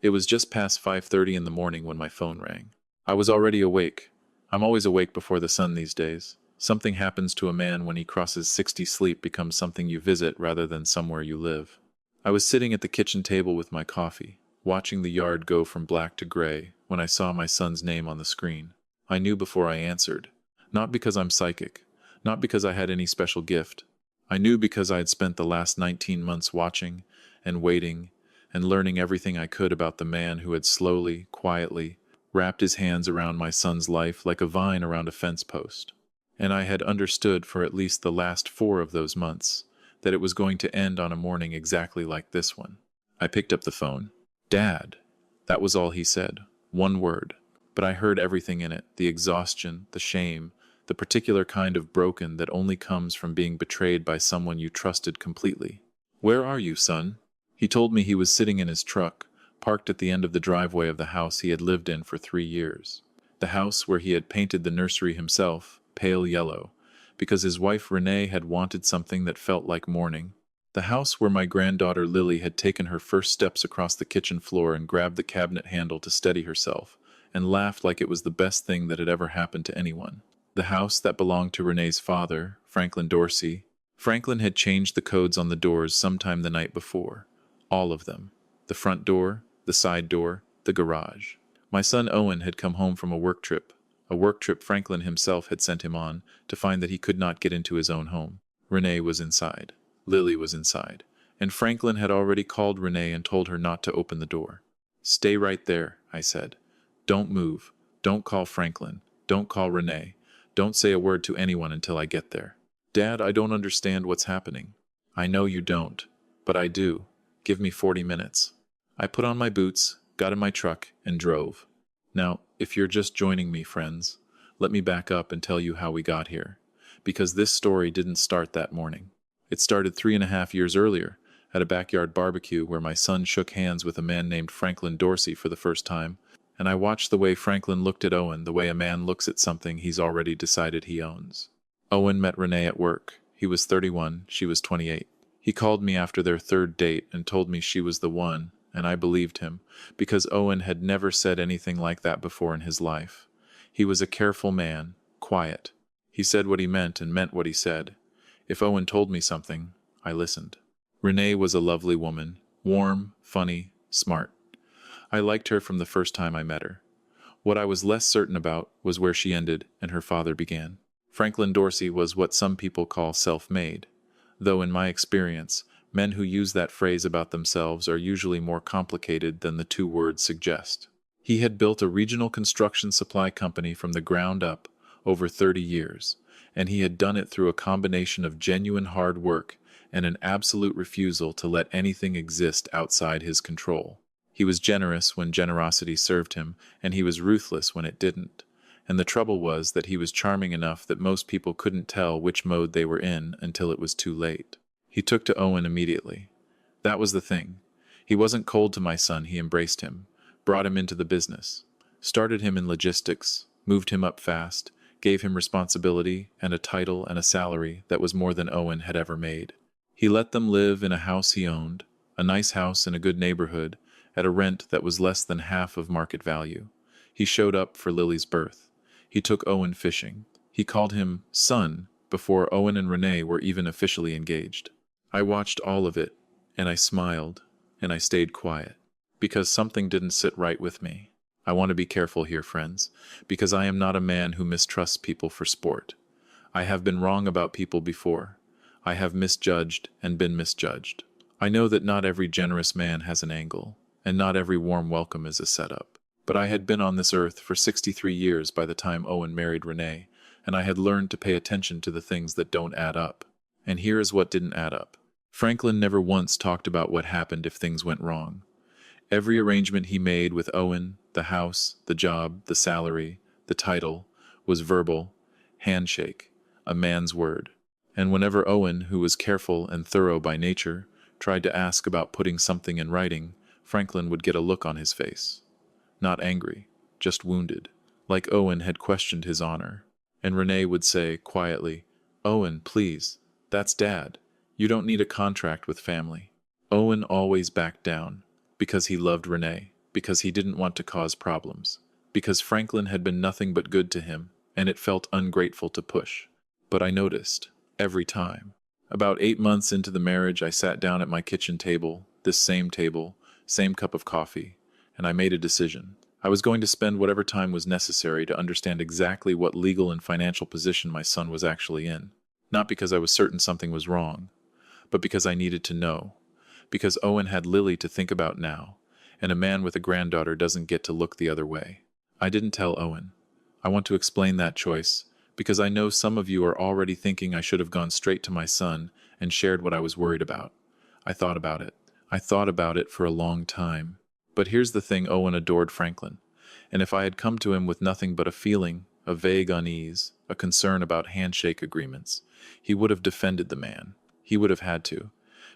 It was just past 5:30 in the morning when my phone rang. I was already awake. I'm always awake before the sun these days. Something happens to a man when he crosses 60. Sleep becomes something you visit rather than somewhere you live. I was sitting at the kitchen table with my coffee, watching the yard go from black to gray, when I saw my son's name on the screen. I knew before I answered. Not because I'm psychic. Not because I had any special gift. I knew because I had spent the last 19 months watching and waiting and learning everything I could about the man who had slowly, quietly, wrapped his hands around my son's life like a vine around a fence post. And I had understood for at least the last 4 of those months that it was going to end on a morning exactly like this one. I picked up the phone. "Dad." That was all he said. One word. But I heard everything in it, the exhaustion, the shame, the particular kind of broken that only comes from being betrayed by someone you trusted completely. "Where are you, son?" He told me he was sitting in his truck, parked at the end of the driveway of the house he had lived in for 3 years. The house where he had painted the nursery himself, pale yellow, because his wife Renee had wanted something that felt like mourning. The house where my granddaughter Lily had taken her first steps across the kitchen floor and grabbed the cabinet handle to steady herself, and laughed like it was the best thing that had ever happened to anyone. The house that belonged to Renee's father, Franklin Dorsey. Franklin had changed the codes on the doors sometime the night before. All of them. The front door, the side door, the garage. My son Owen had come home from a work trip Franklin himself had sent him on, to find that he could not get into his own home. Renee was inside. Lily was inside. And Franklin had already called Renee and told her not to open the door. "Stay right there," I said. "Don't move. Don't call Franklin. Don't call Renee. Don't say a word to anyone until I get there." "Dad, I don't understand what's happening." "I know you don't, but I do. Give me 40 minutes. I put on my boots, got in my truck, and drove. Now, if you're just joining me, friends, let me back up and tell you how we got here. Because this story didn't start that morning. It started 3.5 years earlier, at a backyard barbecue where my son shook hands with a man named Franklin Dorsey for the first time, and I watched the way Franklin looked at Owen the way a man looks at something he's already decided he owns. Owen met Renee at work. He was 31, she was 28. He called me after their 3rd date and told me she was the one, and I believed him, because Owen had never said anything like that before in his life. He was a careful man, quiet. He said what he meant and meant what he said. If Owen told me something, I listened. Renee was a lovely woman, warm, funny, smart. I liked her from the first time I met her. What I was less certain about was where she ended and her father began. Franklin Dorsey was what some people call self-made, though in my experience, men who use that phrase about themselves are usually more complicated than the 2 words suggest. He had built a regional construction supply company from the ground up over 30 years, and he had done it through a combination of genuine hard work and an absolute refusal to let anything exist outside his control. He was generous when generosity served him, and he was ruthless when it didn't. And the trouble was that he was charming enough that most people couldn't tell which mode they were in until it was too late. He took to Owen immediately. That was the thing. He wasn't cold to my son, he embraced him, brought him into the business, started him in logistics, moved him up fast, gave him responsibility and a title and a salary that was more than Owen had ever made. He let them live in a house he owned, a nice house in a good neighborhood, at a rent that was less than half of market value. He showed up for Lily's birth. He took Owen fishing. He called him son before Owen and Renee were even officially engaged. I watched all of it, and I smiled, and I stayed quiet, because something didn't sit right with me. I want to be careful here, friends, because I am not a man who mistrusts people for sport. I have been wrong about people before. I have misjudged and been misjudged. I know that not every generous man has an angle, and not every warm welcome is a setup. But I had been on this earth for 63 years by the time Owen married Renee, and I had learned to pay attention to the things that don't add up. And here is what didn't add up. Franklin never once talked about what happened if things went wrong. Every arrangement he made with Owen, the house, the job, the salary, the title, was verbal, handshake, a man's word. And whenever Owen, who was careful and thorough by nature, tried to ask about putting something in writing, Franklin would get a look on his face. Not angry, just wounded, like Owen had questioned his honor. And Renee would say, quietly, "Owen, please, that's Dad. You don't need a contract with family." Owen always backed down, because he loved Renee. because he didn't want to cause problems, because Franklin had been nothing but good to him, and it felt ungrateful to push. But I noticed, every time. About 8 months into the marriage, I sat down at my kitchen table, same cup of coffee, and I made a decision. I was going to spend whatever time was necessary to understand exactly what legal and financial position my son was actually in. Not because I was certain something was wrong, but because I needed to know. Because Owen had Lily to think about now, and a man with a granddaughter doesn't get to look the other way. I didn't tell Owen. I want to explain that choice, because I know some of you are already thinking I should have gone straight to my son and shared what I was worried about. I thought about it. I thought about it for a long time. But here's the thing: Owen adored Franklin, and if I had come to him with nothing but a feeling, a vague unease, a concern about handshake agreements, he would have defended the man. He would have had to,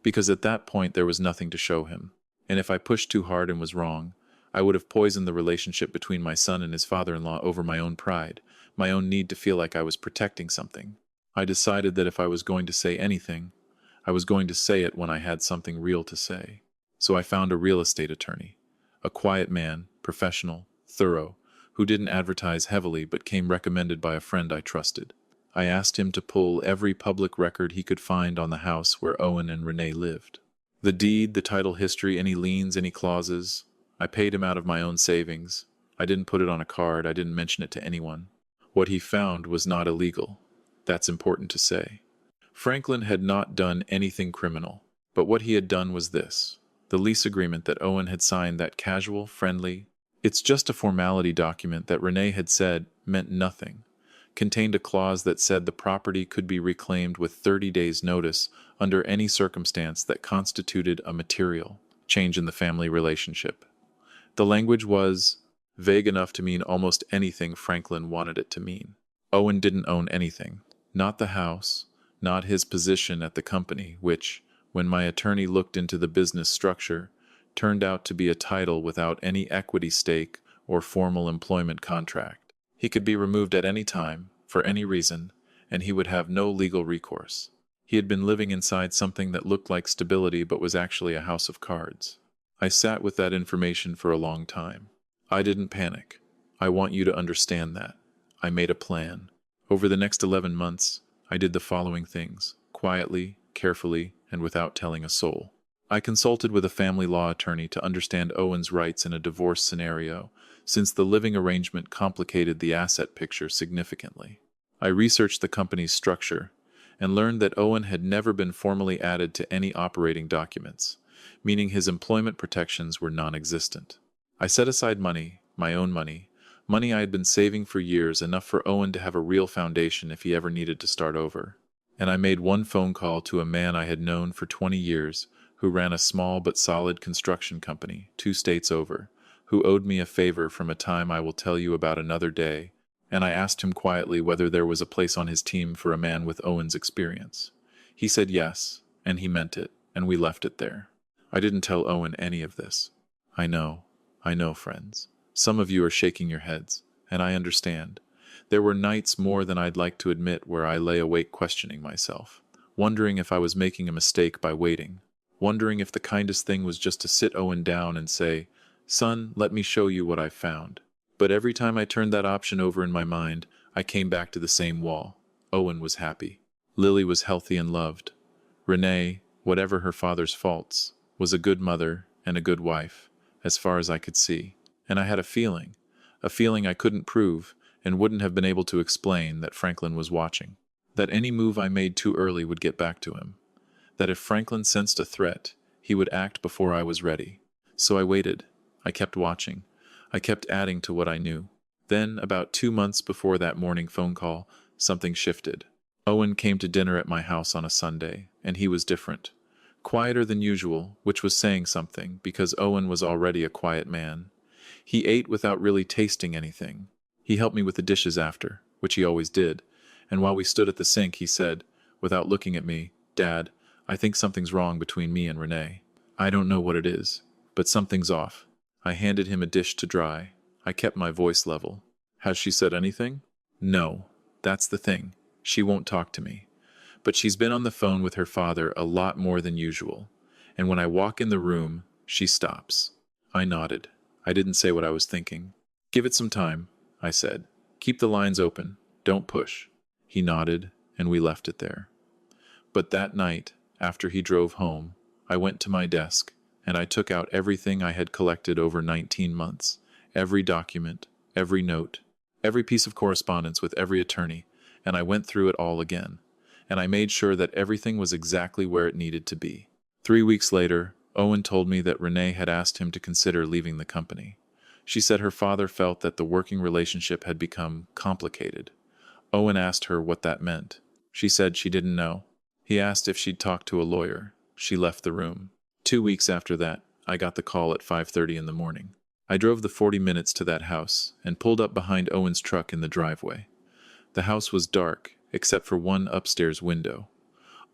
because at that point there was nothing to show him. And if I pushed too hard and was wrong, I would have poisoned the relationship between my son and his father-in-law over my own pride, my own need to feel like I was protecting something. I decided that if I was going to say anything, I was going to say it when I had something real to say. So I found a real estate attorney, a quiet man, professional, thorough, who didn't advertise heavily but came recommended by a friend I trusted. I asked him to pull every public record he could find on the house where Owen and Renee lived. The deed, the title history, any liens, any clauses. I paid him out of my own savings. I didn't put it on a card. I didn't mention it to anyone. What he found was not illegal. That's important to say. Franklin had not done anything criminal, but what he had done was this. The lease agreement that Owen had signed, that casual, friendly, it's just a formality document that Renee had said meant nothing, contained a clause that said the property could be reclaimed with 30 days' notice under any circumstance that constituted a material change in the family relationship. The language was vague enough to mean almost anything Franklin wanted it to mean. Owen didn't own anything, not the house, not his position at the company, which, when my attorney looked into the business structure, turned out to be a title without any equity stake or formal employment contract. He could be removed at any time, for any reason, and he would have no legal recourse. He had been living inside something that looked like stability but was actually a house of cards. I sat with that information for a long time. I didn't panic. I want you to understand that. I made a plan. Over the next 11 months, I did the following things, quietly, carefully, and without telling a soul. I consulted with a family law attorney to understand Owen's rights in a divorce scenario, since the living arrangement complicated the asset picture significantly. I researched the company's structure and learned that Owen had never been formally added to any operating documents, meaning his employment protections were non-existent. I set aside money, my own money I had been saving for years, enough for Owen to have a real foundation if he ever needed to start over. And I made one phone call to a man I had known for 20 years, who ran a small but solid construction company, 2 states over, who owed me a favor from a time I will tell you about another day, and I asked him quietly whether there was a place on his team for a man with Owen's experience. He said yes, and he meant it, and we left it there. I didn't tell Owen any of this. I know, friends. Some of you are shaking your heads, and I understand. There were nights, more than I'd like to admit, where I lay awake questioning myself, wondering if I was making a mistake by waiting, wondering if the kindest thing was just to sit Owen down and say, "Son, let me show you what I've found." But every time I turned that option over in my mind, I came back to the same wall. Owen was happy. Lily was healthy and loved. Renee, whatever her father's faults, was a good mother and a good wife, as far as I could see. And I had a feeling I couldn't prove and wouldn't have been able to explain, that Franklin was watching. That any move I made too early would get back to him. That if Franklin sensed a threat, he would act before I was ready. So I waited. I kept watching. I kept adding to what I knew. Then, about 2 months before that morning phone call, something shifted. Owen came to dinner at my house on a Sunday, and he was different. Quieter than usual, which was saying something, because Owen was already a quiet man. He ate without really tasting anything. He helped me with the dishes after, which he always did, and while we stood at the sink, he said, without looking at me, "Dad, I think something's wrong between me and Renee. I don't know what it is, but something's off." I handed him a dish to dry. I kept my voice level. "Has she said anything?" "No, that's the thing. She won't talk to me. But she's been on the phone with her father a lot more than usual, and when I walk in the room, she stops." I nodded. I didn't say what I was thinking. Give it some time, I said. Keep the lines open. Don't push. He nodded, and we left it there. But that night, after he drove home, I went to my desk, and I took out everything I had collected over 19 months, every document, every note, every piece of correspondence with every attorney, and I went through it all again, and I made sure that everything was exactly where it needed to be. 3 weeks later, Owen told me that Renee had asked him to consider leaving the company. She said her father felt that the working relationship had become complicated. Owen asked her what that meant. She said she didn't know. He asked if she'd talk to a lawyer. She left the room. 2 weeks after that, I got the call at 5:30 in the morning. I drove the 40 minutes to that house and pulled up behind Owen's truck in the driveway. The house was dark, except for one upstairs window.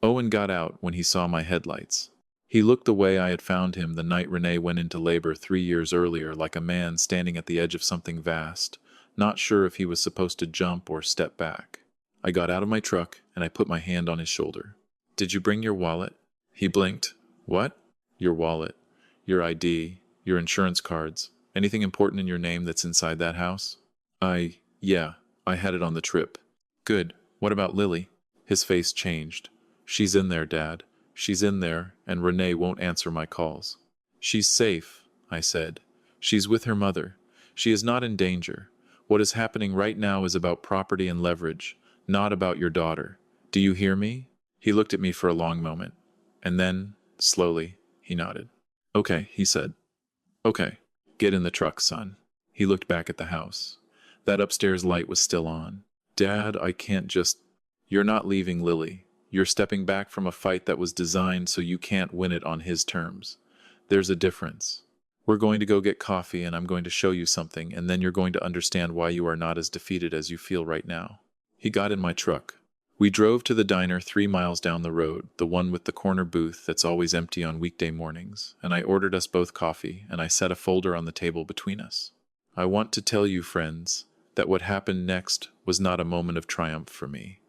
Owen got out when he saw my headlights. He looked the way I had found him the night Renee went into labor 3 years earlier, like a man standing at the edge of something vast, not sure if he was supposed to jump or step back. I got out of my truck and I put my hand on his shoulder. "Did you bring your wallet?" He blinked. "What?" "Your wallet. Your ID. Your insurance cards. Anything important in your name that's inside that house?" Yeah, I had it on the trip." "Good. What about Lily?" His face changed. "She's in there, Dad. She's in there, and Renee won't answer my calls." "She's safe," I said. "She's with her mother. She is not in danger. What is happening right now is about property and leverage, not about your daughter. Do you hear me?" He looked at me for a long moment, and then, slowly, he nodded. "Okay," he said. "Okay. Get in the truck, son." He looked back at the house. That upstairs light was still on. "Dad, I can't just—" "You're not leaving Lily. You're stepping back from a fight that was designed so you can't win it on his terms. There's a difference. We're going to go get coffee and I'm going to show you something, and then you're going to understand why you are not as defeated as you feel right now." He got in my truck. We drove to the diner 3 miles down the road, the one with the corner booth that's always empty on weekday mornings, and I ordered us both coffee, and I set a folder on the table between us. "I want to tell you, friends, that what happened next was not a moment of triumph for me.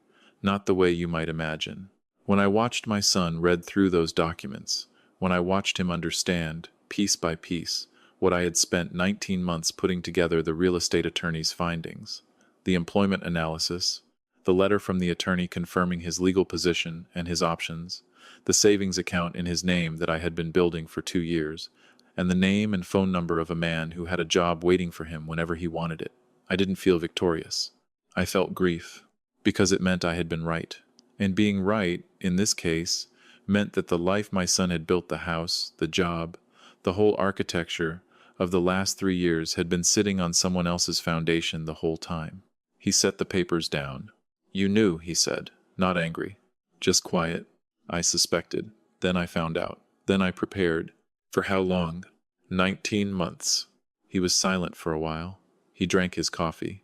Not the way you might imagine. When I watched my son read through those documents, when I watched him understand, piece by piece, what I had spent 19 months putting together the real estate attorney's findings, the employment analysis, the letter from the attorney confirming his legal position and his options, the savings account in his name that I had been building for 2 years, and the name and phone number of a man who had a job waiting for him whenever he wanted it, I didn't feel victorious. I felt grief, because it meant I had been right. And being right, in this case, meant that the life my son had built, the house, the job, the whole architecture of the last 3 years had been sitting on someone else's foundation the whole time. He set the papers down. "You knew," he said, not angry, just quiet. I suspected. Then I found out. Then I prepared. For how long? 19 months. He was silent for a while. He drank his coffee.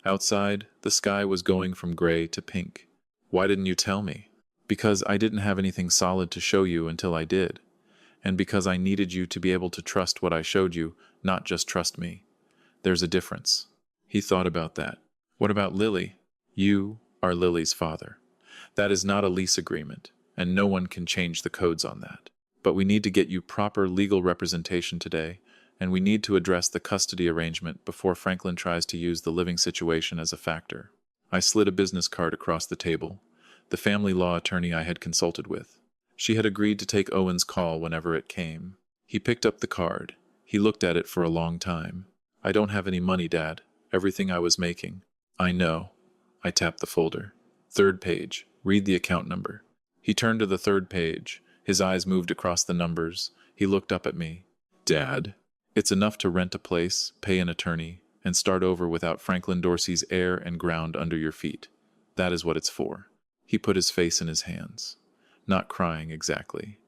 Outside, the sky was going from gray to pink. "Why didn't you tell me?" "Because I didn't have anything solid to show you until I did. And because I needed you to be able to trust what I showed you, not just trust me. There's a difference." He thought about that. "What about Lily?" "You are Lily's father. That is not a lease agreement, and no one can change the codes on that. But we need to get you proper legal representation today, and we need to address the custody arrangement before Franklin tries to use the living situation as a factor." I slid a business card across the table. The family law attorney I had consulted with. She had agreed to take Owen's call whenever it came. He picked up the card. He looked at it for a long time. "I don't have any money, Dad. Everything I was making." "I know." I tapped the folder. "Third page. Read the account number." He turned to the third page. His eyes moved across the numbers. He looked up at me. "Dad, it's enough to rent a place, pay an attorney, and start over without Franklin Dorsey's air and ground under your feet. That is what it's for." He put his face in his hands. Not crying exactly.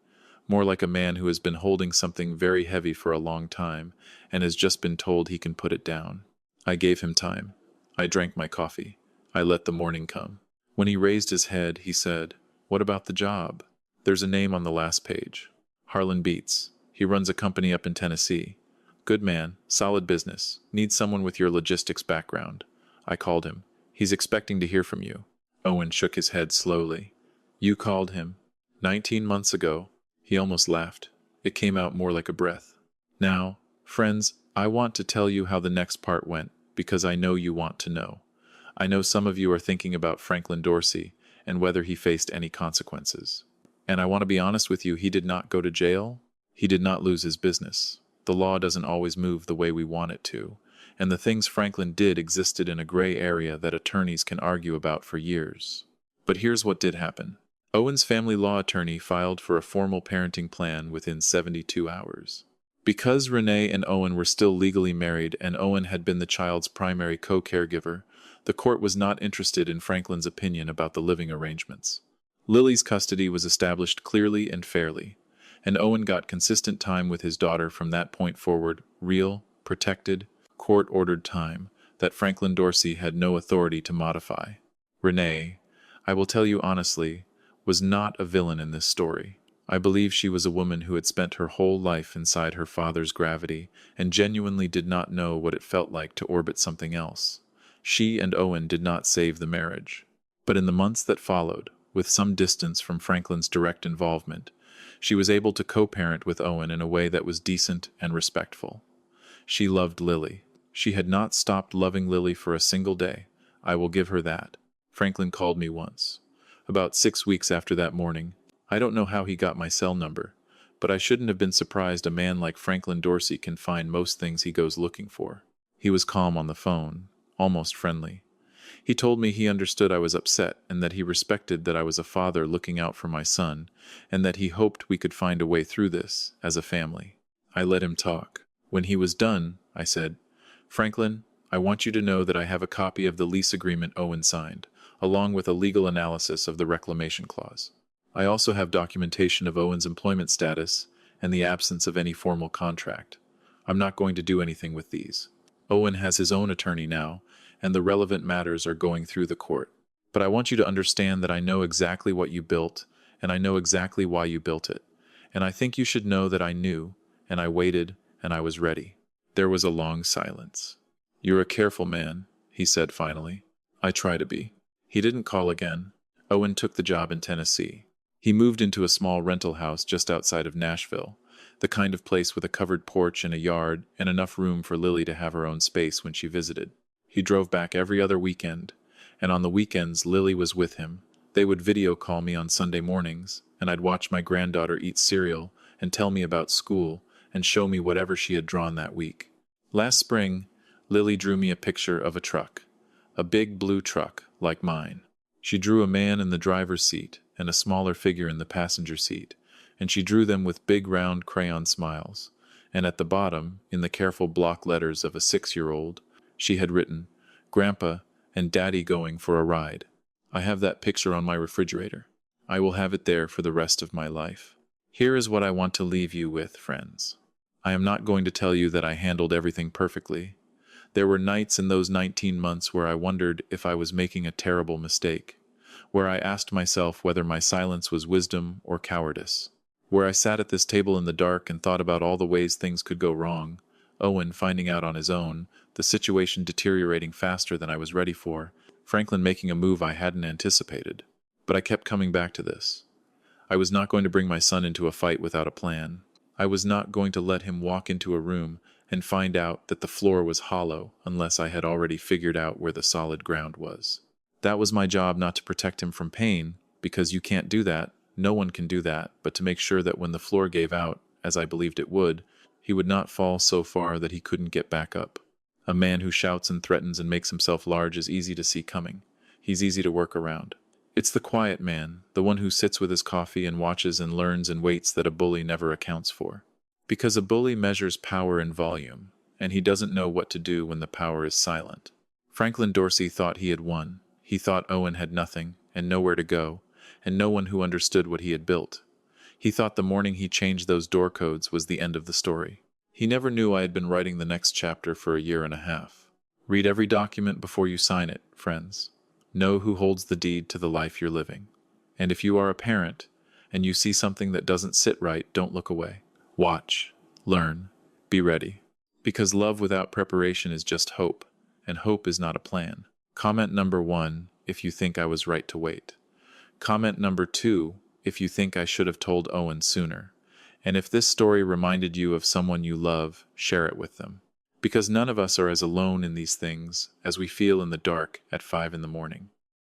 More like a man who has been holding something very heavy for a long time and has just been told he can put it down. I gave him time. I drank my coffee. I let the morning come. When he raised his head, he said, "What about the job?" "There's a name on the last page. Harlan Beats. He runs a company up in Tennessee. Good man, solid business. Needs someone with your logistics background." I called him. "He's expecting to hear from you." Owen shook his head slowly. "You called him. 19 months ago." He almost laughed. It came out more like a breath. "Now, friends, I want to tell you how the next part went, because I know you want to know. I know some of you are thinking about Franklin Dorsey and whether he faced any consequences. And I want to be honest with you, he did not go to jail. He did not lose his business. The law doesn't always move the way we want it to, and the things Franklin did existed in a gray area that attorneys can argue about for years. But here's what did happen. Owen's family law attorney filed for a formal parenting plan within 72 hours. Because Renee and Owen were still legally married and Owen had been the child's primary co-caregiver, the court was not interested in Franklin's opinion about the living arrangements. Lily's custody was established clearly and fairly, and Owen got consistent time with his daughter from that point forward, real, protected, court-ordered time that Franklin Dorsey had no authority to modify. Renee, I will tell you honestly, was not a villain in this story. I believe she was a woman who had spent her whole life inside her father's gravity and genuinely did not know what it felt like to orbit something else. She and Owen did not save the marriage. But in the months that followed, with some distance from Franklin's direct involvement, she was able to co-parent with Owen in a way that was decent and respectful. She loved Lily. She had not stopped loving Lily for a single day. I will give her that. Franklin called me once. About 6 weeks after that morning, I don't know how he got my cell number, but I shouldn't have been surprised a man like Franklin Dorsey can find most things he goes looking for. He was calm on the phone, almost friendly. He told me he understood I was upset and that he respected that I was a father looking out for my son, and that he hoped we could find a way through this as a family. I let him talk. When he was done, I said, Franklin, I want you to know that I have a copy of the lease agreement Owen signed, along with a legal analysis of the reclamation clause. I also have documentation of Owen's employment status and the absence of any formal contract. I'm not going to do anything with these. Owen has his own attorney now, and the relevant matters are going through the court. But I want you to understand that I know exactly what you built, and I know exactly why you built it. And I think you should know that I knew, and I waited, and I was ready. There was a long silence. You're a careful man, he said finally. I try to be. He didn't call again. Owen took the job in Tennessee. He moved into a small rental house just outside of Nashville, the kind of place with a covered porch and a yard and enough room for Lily to have her own space when she visited. He drove back every other weekend, and on the weekends Lily was with him. They would video call me on Sunday mornings, and I'd watch my granddaughter eat cereal and tell me about school and show me whatever she had drawn that week. Last spring, Lily drew me a picture of a truck, a big blue truck like mine. She drew a man in the driver's seat and a smaller figure in the passenger seat, and she drew them with big round crayon smiles, and at the bottom, in the careful block letters of a 6-year-old, she had written, Grandpa and Daddy going for a ride. I have that picture on my refrigerator. I will have it there for the rest of my life. Here is what I want to leave you with, friends. I am not going to tell you that I handled everything perfectly. There were nights in those 19 months where I wondered if I was making a terrible mistake, where I asked myself whether my silence was wisdom or cowardice, where I sat at this table in the dark and thought about all the ways things could go wrong, Owen finding out on his own, the situation deteriorating faster than I was ready for, Franklin making a move I hadn't anticipated. But I kept coming back to this. I was not going to bring my son into a fight without a plan. I was not going to let him walk into a room and find out that the floor was hollow unless I had already figured out where the solid ground was. That was my job, not to protect him from pain, because you can't do that, no one can do that, but to make sure that when the floor gave out, as I believed it would, he would not fall so far that he couldn't get back up. A man who shouts and threatens and makes himself large is easy to see coming. He's easy to work around. It's the quiet man, the one who sits with his coffee and watches and learns and waits, that a bully never accounts for. Because a bully measures power in volume, and he doesn't know what to do when the power is silent. Franklin Dorsey thought he had won. He thought Owen had nothing and nowhere to go, and no one who understood what he had built. He thought the morning he changed those door codes was the end of the story. He never knew I had been writing the next chapter for a year and a half. Read every document before you sign it, friends. Know who holds the deed to the life you're living. And if you are a parent, and you see something that doesn't sit right, don't look away. Watch, learn, be ready. Because love without preparation is just hope, and hope is not a plan. Comment number 1, if you think I was right to wait. Comment number 2, if you think I should have told Owen sooner. And if this story reminded you of someone you love, share it with them. Because none of us are as alone in these things as we feel in the dark at 5 in the morning.